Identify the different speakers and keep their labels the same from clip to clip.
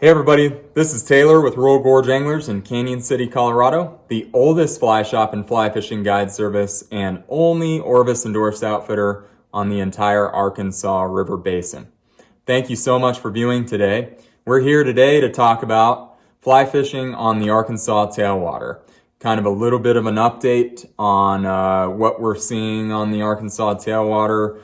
Speaker 1: Hey everybody, this is Taylor with Rural Gorge Anglers in Canyon City, Colorado, the oldest fly shop and fly fishing guide service and only Orvis endorsed outfitter on the entire Arkansas River Basin. Thank you so much for viewing today. We're here today to talk about fly fishing on the Arkansas Tailwater. Kind of a little bit of an update on what we're seeing on the Arkansas Tailwater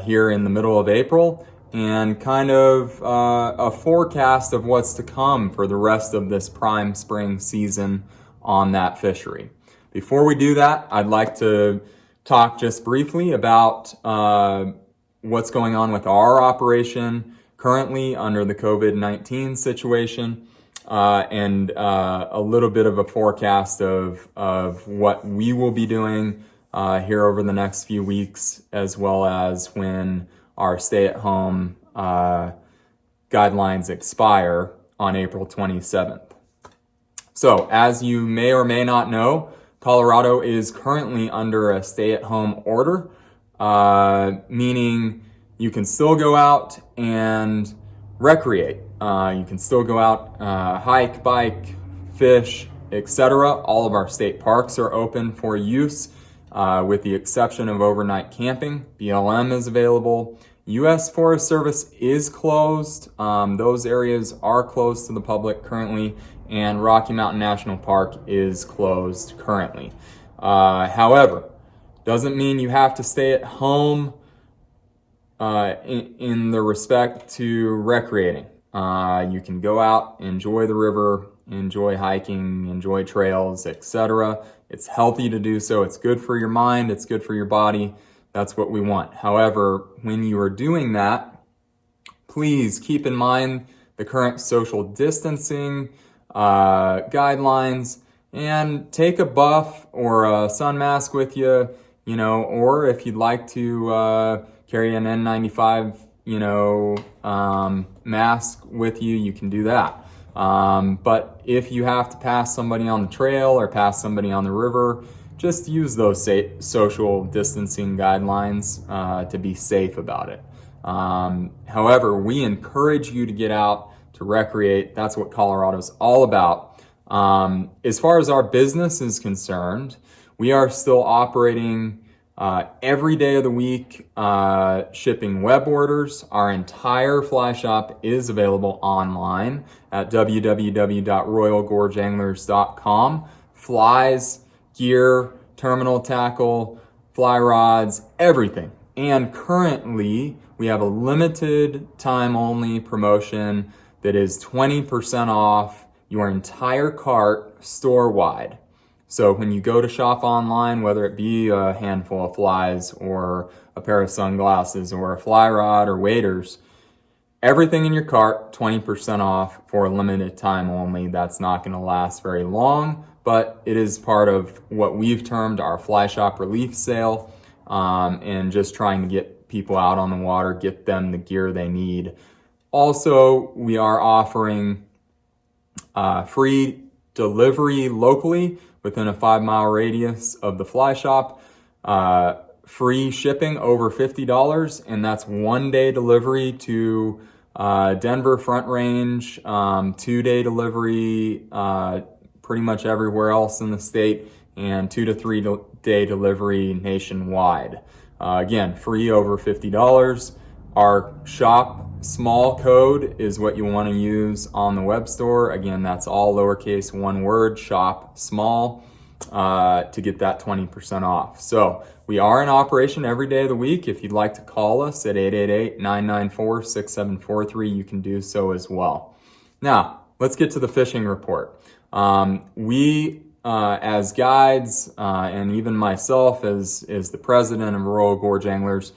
Speaker 1: here in the middle of April, and kind of a forecast of what's to come for the rest of this prime spring season on that fishery. Before we do that, I'd like to talk just briefly about what's going on with our operation currently under the COVID-19 situation, and a little bit of a forecast of what we will be doing here over the next few weeks, as well as when our stay-at-home guidelines expire on April 27th. So, as you may or may not know, Colorado is currently under a stay-at-home order, meaning you can still go out and recreate. You can still go out, hike, bike, fish, etc. All of our state parks are open for use, with the exception of overnight camping. BLM is available. U.S. Forest Service is closed. Those areas are closed to the public currently, and Rocky Mountain National Park is closed currently. However, doesn't mean you have to stay at home in the respect to recreating. You can go out, enjoy the river, enjoy hiking, enjoy trails, etc. It's healthy to do so. It's good for your mind. It's good for your body. That's what we want. However, when you are doing that, please keep in mind the current social distancing guidelines, and take a buff or a sun mask with you, or if you'd like to carry an N95, mask with you, you can do that. But if you have to pass somebody on the trail or pass somebody on the river, just use those social distancing guidelines to be safe about it. However, we encourage you to get out to recreate. That's what Colorado's all about. As far as our business is concerned, we are still operating every day of the week, shipping web orders. Our entire fly shop is available online at www.royalgorgeanglers.com. Flies, gear, terminal tackle, fly rods, everything. And currently, we have a limited time only promotion that is 20% off your entire cart store-wide. So when you go to shop online, whether it be a handful of flies or a pair of sunglasses or a fly rod or waders, everything in your cart, 20% off for a limited time only. That's not going to last very long, but it is part of what we've termed our fly shop relief sale, and just trying to get people out on the water, get them the gear they need. Also, we are offering free delivery locally within a 5-mile radius of the fly shop, free shipping over $50, and that's 1-day delivery to Denver Front Range, 2-day delivery pretty much everywhere else in the state, and 2 to 3 day delivery nationwide. Again, free over $50. Our shop small code is what you want to use on the web store. Again, that's all lowercase, one word, shop small, to get that 20% off. So we are in operation every day of the week. If you'd like to call us at 888-994-6743, you can do so as well. Now, let's get to the fishing report. We, as guides, and even myself as the president of Rojo Gorge Anglers,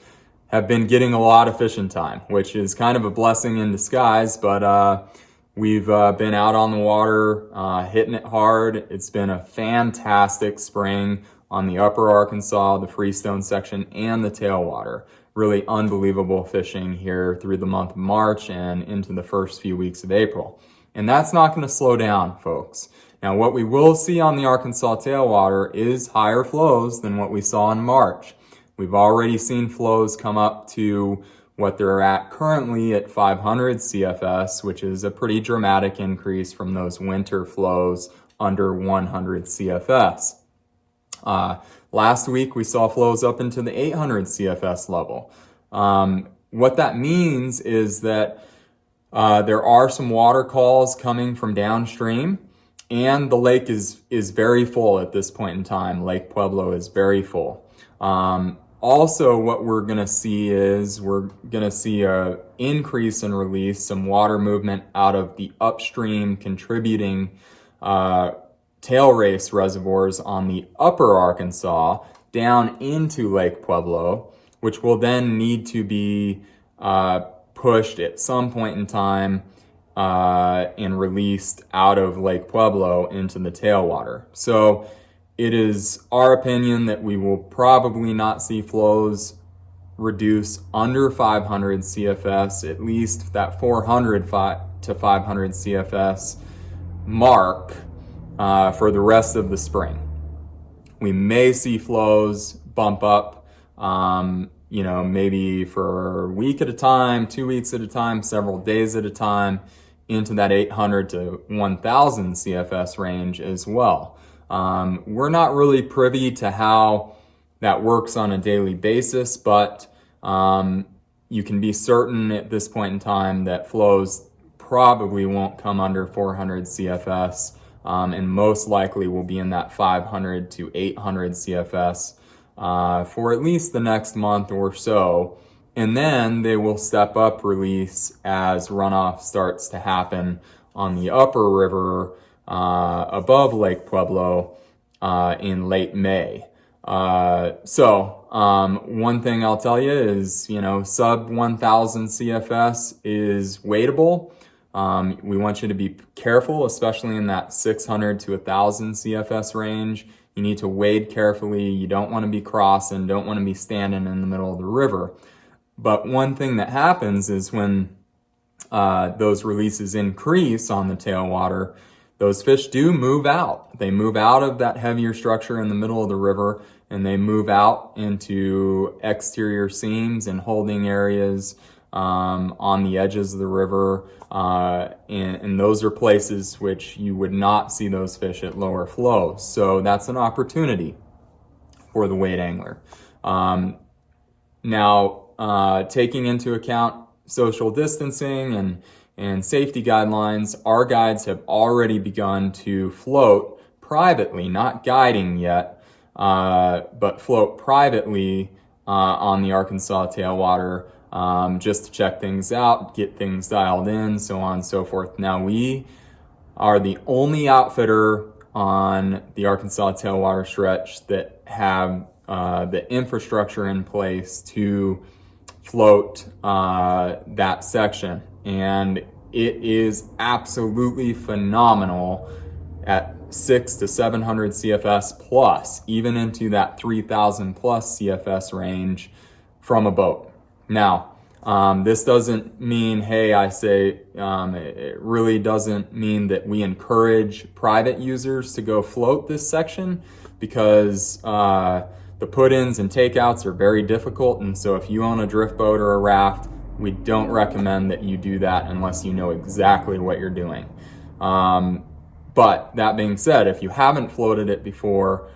Speaker 1: have been getting a lot of fishing time, which is kind of a blessing in disguise, but we've been out on the water, hitting it hard. It's been a fantastic spring on the upper Arkansas, the Freestone section, and the Tailwater. Really unbelievable fishing here through the month of March and into the first few weeks of April. And that's not going to slow down, folks. Now, what we will see on the Arkansas Tailwater is higher flows than what we saw in March. We've already seen flows come up to what they're at currently at 500 CFS, which is a pretty dramatic increase from those winter flows under 100 CFS. Last week, we saw flows up into the 800 CFS level. What that means is that there are some water calls coming from downstream, and the lake is very full at this point in time. Lake Pueblo is very full. Also, what we're going to see is we're going to see a increase in release, some water movement out of the upstream contributing tail race reservoirs on the upper Arkansas down into Lake Pueblo, which will then need to be pushed at some point in time and released out of Lake Pueblo into the tailwater. So it is our opinion that we will probably not see flows reduce under 500 CFS, at least that 400 to 500 CFS mark for the rest of the spring. We may see flows bump up, maybe for a week at a time, 2 weeks at a time, several days at a time, into that 800 to 1000 CFS range as well. We're not really privy to how that works on a daily basis, but you can be certain at this point in time that flows probably won't come under 400 CFS, and most likely will be in that 500 to 800 CFS for at least the next month or so. And then they will step up release as runoff starts to happen on the upper river above Lake Pueblo in late May. So one thing I'll tell you is, sub 1000 CFS is wadeable. We want you to be careful, especially in that 600 to 1000 CFS range. You need to wade carefully. You don't want to be crossing, don't want to be standing in the middle of the river. But one thing that happens is when those releases increase on the tailwater, those fish do move out. They move out of that heavier structure in the middle of the river, and they move out into exterior seams and holding areas on the edges of the river. And those are places which you would not see those fish at lower flows. So that's an opportunity for the wade angler. Now, taking into account social distancing and safety guidelines, our guides have already begun to float privately, not guiding yet, but float privately on the Arkansas tailwater just to check things out, get things dialed in, so on and so forth. Now, we are the only outfitter on the Arkansas tailwater stretch that have the infrastructure in place to float that section, and it is absolutely phenomenal at 600 to 700 CFS plus, even into that 3000 plus CFS range from a boat. Now, this doesn't mean, it really doesn't mean that we encourage private users to go float this section, because the put-ins and takeouts are very difficult, and so if you own a drift boat or a raft, we don't recommend that you do that unless you know exactly what you're doing. But that being said, if you haven't floated it before,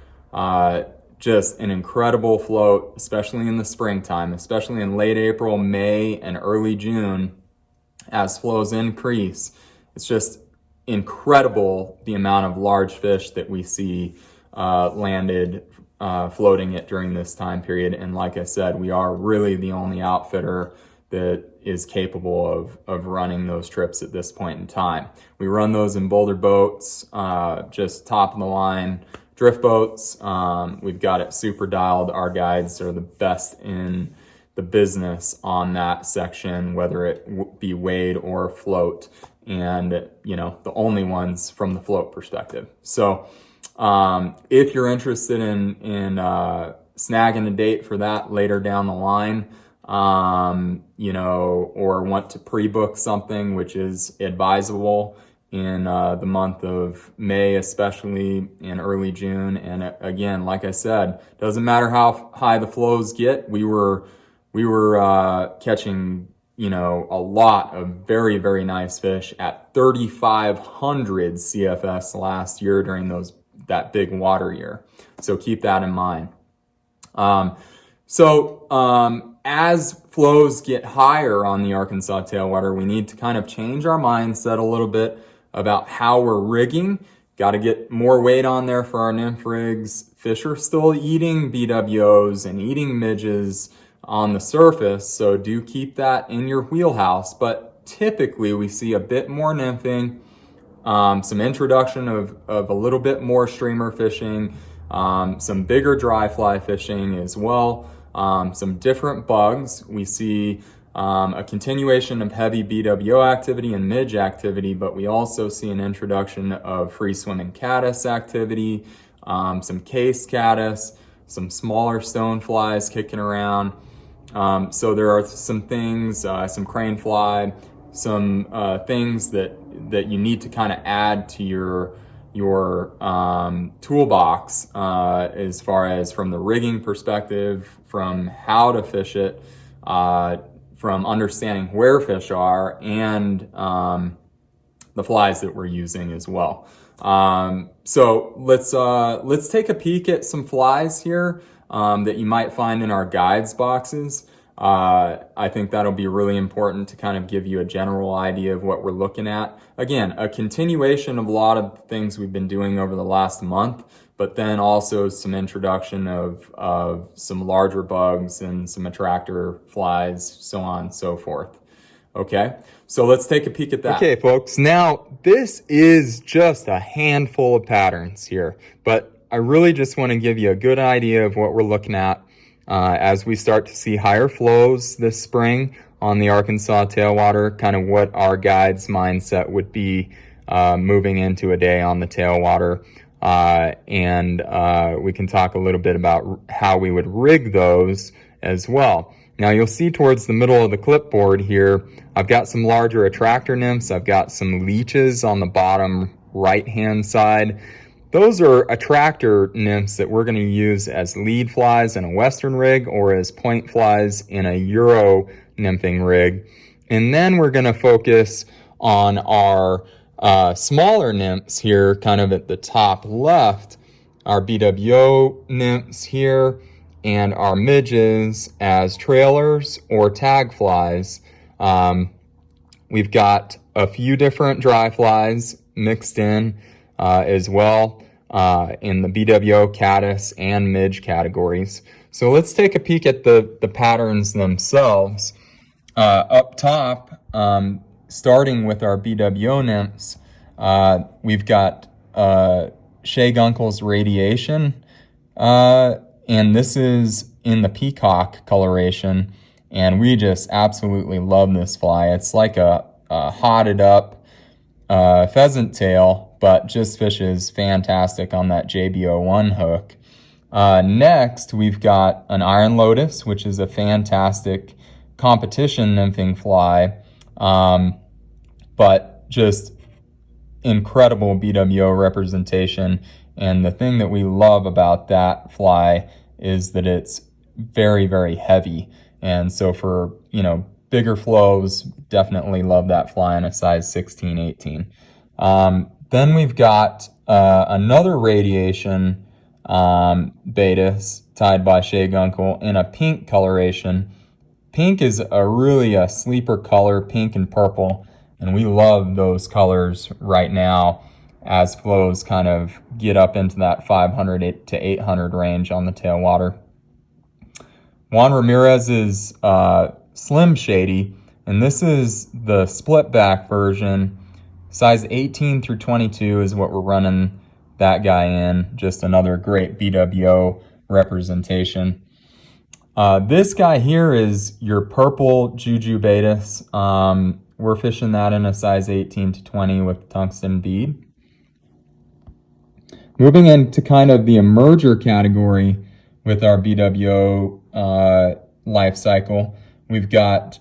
Speaker 1: just an incredible float, especially in the springtime, especially in late April, May, and early June, as flows increase. It's just incredible the amount of large fish that we see landed floating it during this time period. And like I said, we are really the only outfitter that is capable of running those trips at this point in time. We run those in boulder boats, just top of the line drift boats. We've got it super dialed. Our guides are the best in the business on that section, whether it be wade or float, and the only ones from the float perspective. So if you're interested in snagging a date for that later down the line, or want to pre-book something, which is advisable in the month of May, especially in early June. And again, like I said, doesn't matter how high the flows get. We were we were catching, you know, a lot of very, very nice fish at 3,500 CFS last year during that big water year. So keep that in mind. As flows get higher on the Arkansas tailwater, we need to kind of change our mindset a little bit about how we're rigging. Got to get more weight on there for our nymph rigs. Fish are still eating BWOs and eating midges on the surface, so do keep that in your wheelhouse. But typically we see a bit more nymphing, some introduction of a little bit more streamer fishing, some bigger dry fly fishing as well, some different bugs. We see a continuation of heavy BWO activity and midge activity, but we also see an introduction of free swimming caddis activity, some case caddis, some smaller stone flies kicking around. So there are some things, some crane fly, some things that you need to kind of add to your toolbox as far as from the rigging perspective, from how to fish it, from understanding where fish are, and the flies that we're using as well. So let's take a peek at some flies here that you might find in our guides boxes. I think that'll be really important to kind of give you a general idea of what we're looking at. Again, a continuation of a lot of things we've been doing over the last month, but then also some introduction of some larger bugs and some attractor flies, so on and so forth. Okay, so let's take a peek at that. Okay, folks, now this is just a handful of patterns here, but I really just want to give you a good idea of what we're looking at as we start to see higher flows this spring on the Arkansas tailwater, kind of what our guide's mindset would be moving into a day on the tailwater. And we can talk a little bit about how we would rig those as well. Now you'll see towards the middle of the clipboard here, I've got some larger attractor nymphs. I've got some leeches on the bottom right-hand side. Those are attractor nymphs that we're going to use as lead flies in a Western rig or as point flies in a Euro nymphing rig. And then we're going to focus on our smaller nymphs here, kind of at the top left, our BWO nymphs here, and our midges as trailers or tag flies. We've got a few different dry flies mixed in as well in the BWO, Catice, and midge categories. So let's take a peek at the patterns themselves. Up top, starting with our BWO nymphs, we've got Shea Gunkel's Radiation, and this is in the peacock coloration, and we just absolutely love this fly. It's like a hotted up pheasant tail, but just fishes fantastic on that JBO1 hook. Next, we've got an Iron Lotus, which is a fantastic competition nymphing fly, but just incredible BWO representation. And the thing that we love about that fly is that it's very, very heavy. And so for, bigger flows, definitely love that fly in a size 16, 18. Then we've got another Radiation Baetis tied by Shea Gunkel in a pink coloration. Pink is really a sleeper color, pink and purple, and we love those colors right now as flows kind of get up into that 500 to 800 range on the tailwater. Juan Ramirez is Slim Shady, and this is the split back version. Size 18 through 22 is what we're running that guy in. Just another great BWO representation. This guy here is your purple Juju Baetis. We're fishing that in a size 18 to 20 with tungsten bead. Moving into kind of the emerger category with our BWO life cycle, we've got,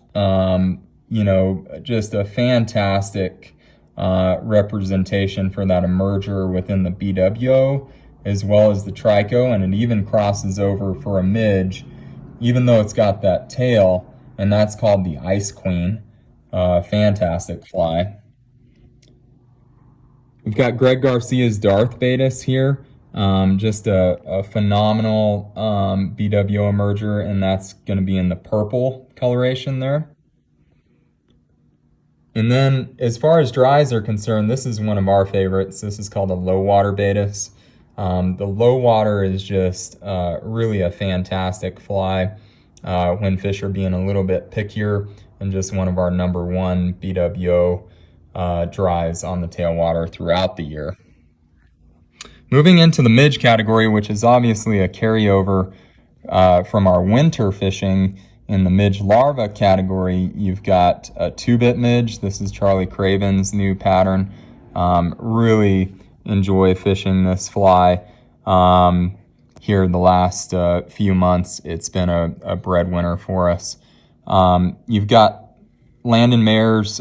Speaker 1: just a fantastic representation for that emerger within the BWO as well as the trico, and it even crosses over for a midge even though it's got that tail, and that's called the Ice Queen. Fantastic fly. We've got Greg Garcia's Darth Betis here. Just a phenomenal BWO emerger, and that's going to be in the purple coloration there. And then as far as dries are concerned, this is one of our favorites. This is called a low water Betis. The low water is just really a fantastic fly when fish are being a little bit pickier, and just one of our #1 BWO dries on the tailwater throughout the year. Moving into the midge category, which is obviously a carryover from our winter fishing. In the midge larva category, you've got a 2-bit midge. This is Charlie Craven's new pattern. Really enjoy fishing this fly. Here the last few months, it's been a breadwinner for us. You've got Landon Mayer's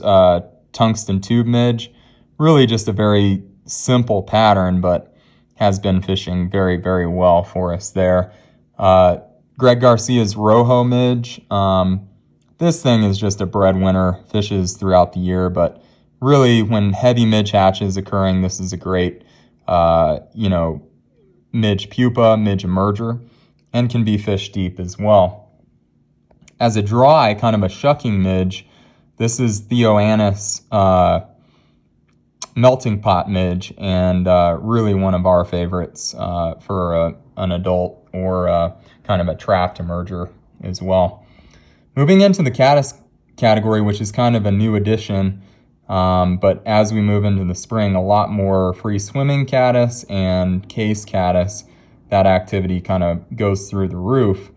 Speaker 1: tungsten tube midge. Really just a very simple pattern, but has been fishing very, very well for us there. Greg Garcia's Rojo Midge. This thing is just a breadwinner, fishes throughout the year, but really when heavy midge hatch is occurring, this is a great, midge pupa, midge emerger, and can be fished deep as well. As a dry, kind of a shucking midge, this is Theo Annis melting pot midge, and really one of our favorites for an adult or kind of a trapped emerger as well. Moving into the Catice category, which is kind of a new addition, but as we move into the spring, a lot more free swimming Catice and case Catice. That activity kind of goes through the roof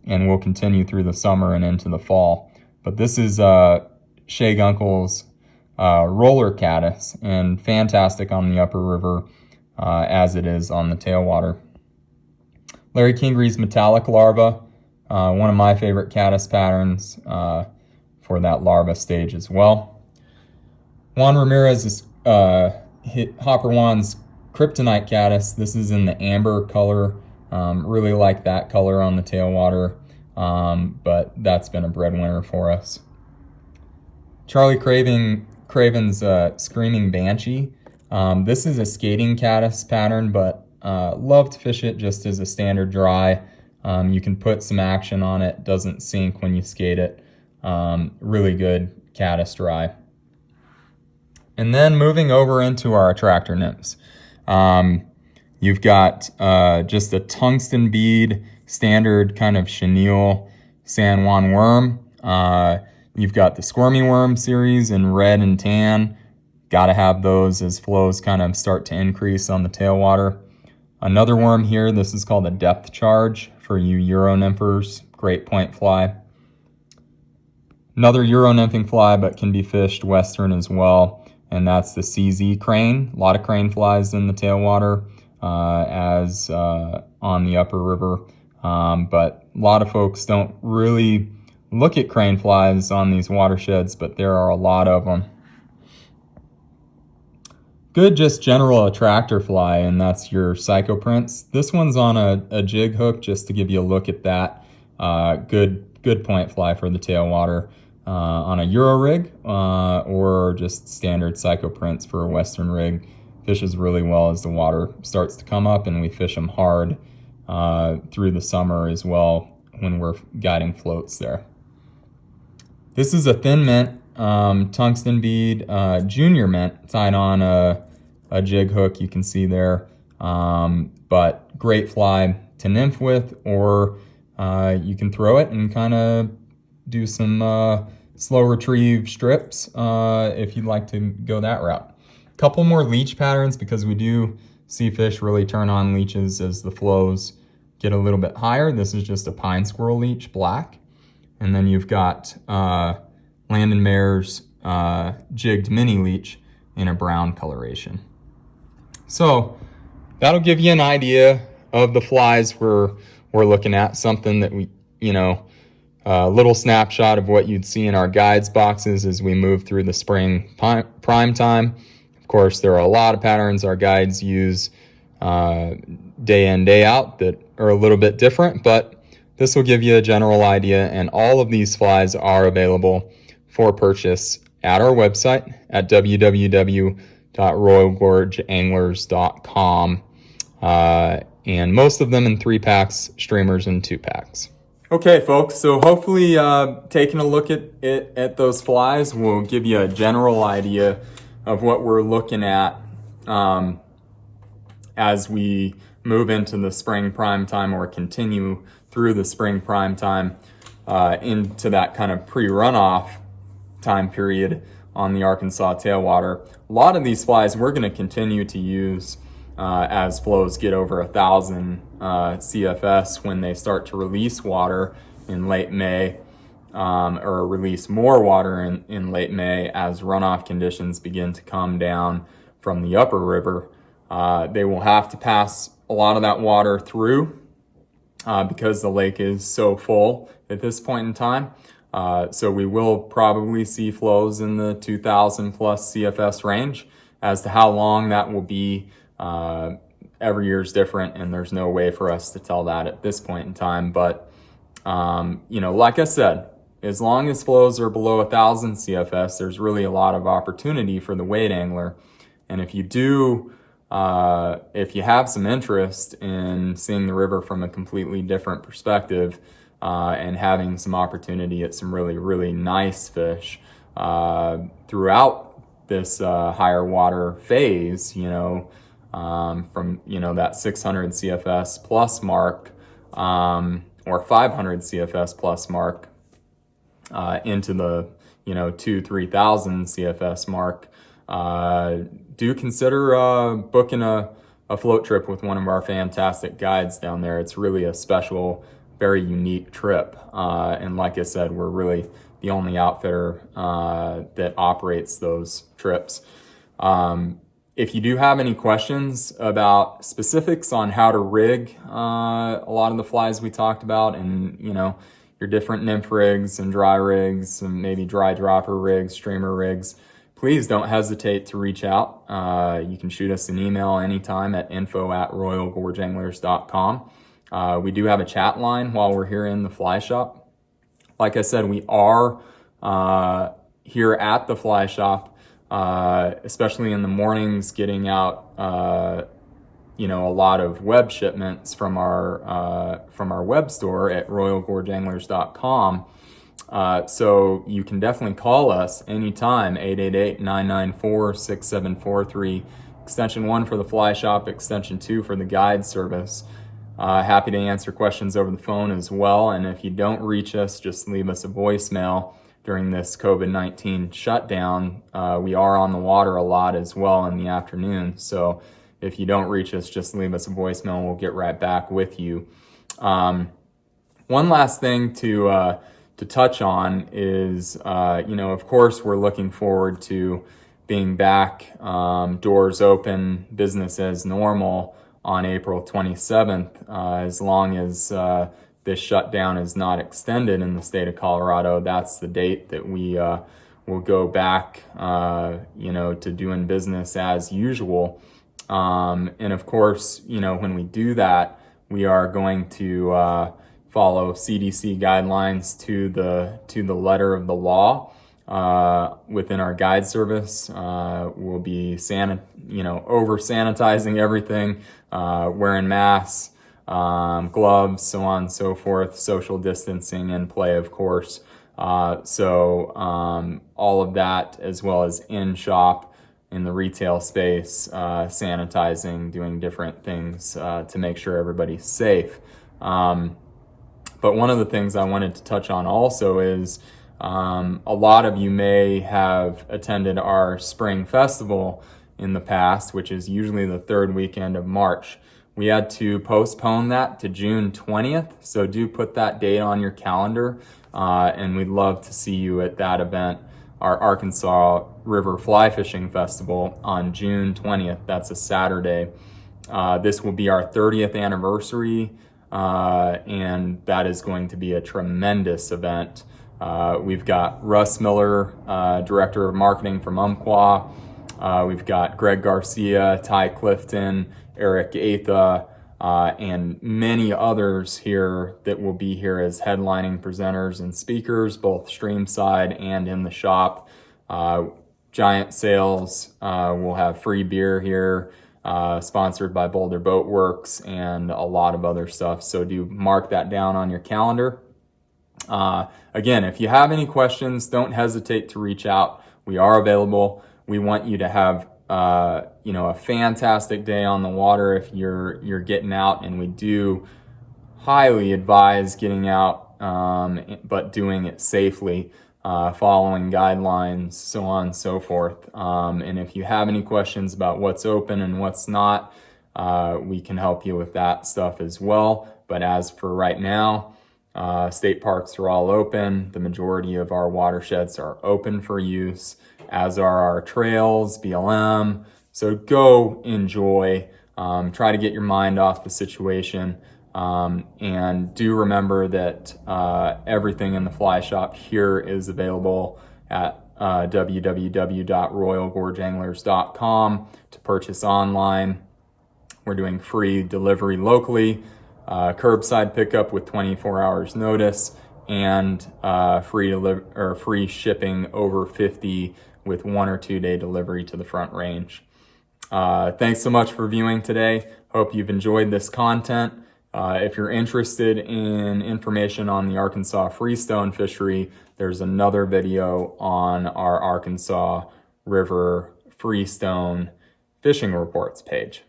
Speaker 1: and will continue through the summer and into the fall. But this is Shea Gunkel's roller Catice, and fantastic on the upper river as it is on the tailwater. Larry Kingree's metallic larva, one of my favorite Catice patterns for that larva stage as well. Juan Ramirez's Hopper Juan's kryptonite Catice. This is in the amber color. Really like that color on the tailwater, but that's been a breadwinner for us. Charlie Craven's Screaming Banshee. This is a skating Catice pattern, but love to fish it just as a standard dry. You can put some action on it, doesn't sink when you skate it. Really good Catice dry. And then moving over into our attractor nymphs. You've got just a tungsten bead, standard kind of chenille San Juan worm. You've got the Squirmy Worm series in red and tan. Got to have those as flows kind of start to increase on the tailwater. Another worm here, this is called a depth charge for you Euro nymphers. Great point fly. Another Euro nymphing fly, but can be fished western as well, and that's the CZ crane. A lot of crane flies in the tailwater as on the upper river, but a lot of folks don't really look at crane flies on these watersheds, but there are a lot of them. Good just general attractor fly, and that's your Psycho Prince. This one's on a jig hook, just to give you a look at that. Good point fly for the tailwater on a Euro rig or just standard Psycho Prince for a Western rig. Fishes really well as the water starts to come up, and we fish them hard through the summer as well when we're guiding floats there. This is a thin mint tungsten bead junior mint tied on a jig hook, you can see there, but great fly to nymph with, or you can throw it and kind of do some slow retrieve strips if you'd like to go that route. Couple more leech patterns, because we do see fish really turn on leeches as the flows get a little bit higher. This is just a pine squirrel leech, black. And then you've got Landon Mayer's jigged mini leech in a brown coloration. So that'll give you an idea of the flies we're looking at, something that we, a little snapshot of what you'd see in our guides boxes as we move through the spring prime time. Of course, there are a lot of patterns our guides use day in, day out that are a little bit different, but This will give you a general idea, and all of these flies are available for purchase at our website at www.royalgorgeanglers.com, and most of them in 3-packs, streamers in 2-packs. Okay, folks, so hopefully taking a look at those flies will give you a general idea of what we're looking at as we move into the spring prime time, or continue through the spring prime time into that kind of pre-runoff time period on the Arkansas tailwater. A lot of these flies we're going to continue to use as flows get over 1,000 CFS when they start to release water in late May, or release more water in late May as runoff conditions begin to come down from the upper river. They will have to pass a lot of that water through because the lake is so full at this point in time. So we will probably see flows in the 2,000 plus CFS range. As to how long that will be, every year is different, and there's no way for us to tell that at this point in time. But, like I said, as long as flows are below 1,000 CFS, there's really a lot of opportunity for the wade angler. And if you have some interest in seeing the river from a completely different perspective, and having some opportunity at some really, really nice fish throughout this higher water phase, from that 600 CFS plus mark, or 500 CFS plus mark, into the 2,000-3,000 CFS mark, do consider booking a float trip with one of our fantastic guides down there. It's really a special, very unique trip, and like I said, we're really the only outfitter that operates those trips. If you do have any questions about specifics on how to rig a lot of the flies we talked about, and your different nymph rigs and dry rigs and maybe dry dropper rigs, streamer rigs, please don't hesitate to reach out. You can shoot us an email anytime at info@royalgorgeanglers.com. We do have a chat line while we're here in the fly shop. Like I said, we are here at the fly shop, especially in the mornings, getting out a lot of web shipments from our web store at royalgorgeanglers.com. So you can definitely call us anytime, 888-994-6743, extension 1 for the fly shop, extension 2 for the guide service. Happy to answer questions over the phone as well. And if you don't reach us, just leave us a voicemail during this COVID-19 shutdown. We are on the water a lot as well in the afternoon. So if you don't reach us, just leave us a voicemail and we'll get right back with you. One last thing to touch on is, of course, we're looking forward to being back, doors open, business as normal on April 27th, as long as this shutdown is not extended in the state of Colorado. That's the date that we will go back, to doing business as usual. And of course, when we do that, we are going to follow CDC guidelines to the letter of the law. Within our guide service, we'll be over sanitizing everything, wearing masks, gloves, so on and so forth, social distancing in play, of course. So all of that, as well as in shop, in the retail space, sanitizing, doing different things to make sure everybody's safe. But one of the things I wanted to touch on also is a lot of you may have attended our spring festival in the past, which is usually the third weekend of March. We had to postpone that to June 20th, so do put that date on your calendar, and we'd love to see you at that event, our Arkansas River Fly Fishing Festival on June 20th. That's a Saturday. This will be our 30th anniversary, and that is going to be a tremendous event. We've got Russ Miller, Director of Marketing from Umpqua. We've got Greg Garcia, Ty Clifton, Eric Atha, and many others here that will be here as headlining presenters and speakers, both streamside and in the shop. Giant sales. We'll have free beer here, sponsored by Boulder Boat Works, and a lot of other stuff. So do mark that down on your calendar. Again, if you have any questions, don't hesitate to reach out. We are available. We want you to have a fantastic day on the water if you're getting out, and we do highly advise getting out, but doing it safely, following guidelines, so on and so forth. And if you have any questions about what's open and what's not, we can help you with that stuff as well. But as for right now, state parks are all open. The majority of our watersheds are open for use, as are our trails, BLM. So go enjoy, try to get your mind off the situation. And do remember that everything in the fly shop here is available at www.royalgorgeanglers.com to purchase online. We're doing free delivery locally, curbside pickup with 24 hours notice, and free shipping over 50 with 1 or 2 day delivery to the Front Range. Thanks so much for viewing today. Hope you've enjoyed this content. If you're interested in information on the Arkansas freestone fishery, there's another video on our Arkansas River freestone fishing reports page.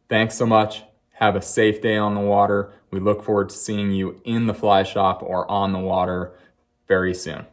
Speaker 1: Thanks so much. Have a safe day on the water. We look forward to seeing you in the fly shop or on the water very soon.